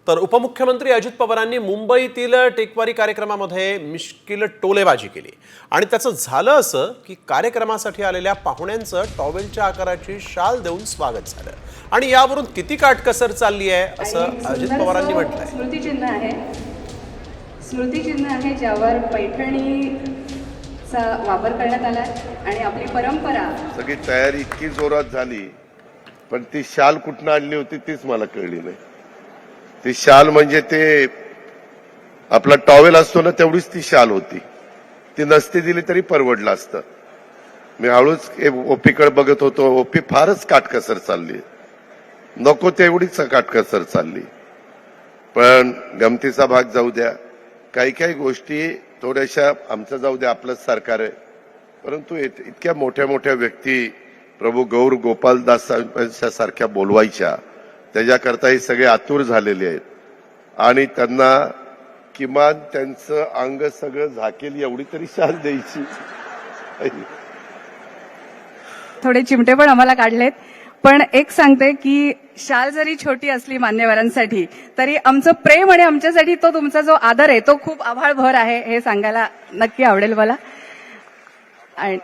तर उपमुख्यमंत्री अजित पवारांनी मुंबईतील टेकवारी कार्यक्रमामध्ये मिश्किल टोलेबाजी केली आणि त्याचं झालं असं की कार्यक्रमासाठी आलेल्या पाहुण्यांचं टॉवेलच्या आकाराची शाल देऊन स्वागत झालं आणि यावरून किती काटकसर चालली आहे असं अजित पवारांनी म्हटलंय. स्मृतिचिन्ह आहे ज्यावर पैठणीचा वापर करण्यात आला आणि आपली परंपरा. सगळी तयारी इतकी जोरात झाली पण ती शाल कुठनं आणली होती तीच मला कळली नाही. ती शाल म्हणजे ते आपला टॉवेल असतो ना तेवढीच ती शाल होती. ती नसती दिली तरी परवडलं असतं. मी हळूच ओपीकडे बघत होतो. ओपी फारच काटकसर चालली, नको तेवढीच काटकसर चालली. पण गमतीचा भाग जाऊ द्या, काही काही गोष्टी थोड्याशा आमचं जाऊ द्या, आपलंच सरकार आहे, परंतु इतक्या मोठ्या मोठ्या व्यक्ती प्रभू गौर गोपालदास सारख्या बोलवायच्या, त्याच्याकरता हे सगळे आतुर झालेले आहेत आणि त्यांना किमान त्यांचं अंग सगळं झाकेल एवढी तरी शाल द्यायची. थोडे चिमटे पण आम्हाला काढलेत. पण एक सांगते की शाल जरी छोटी असली मान्यवरांसाठी तरी आमचं प्रेम आणि आमच्यासाठी तो तुमचा जो आदर आहे तो खूप आभाळभर आहे हे सांगायला नक्की आवडेल मला. आणि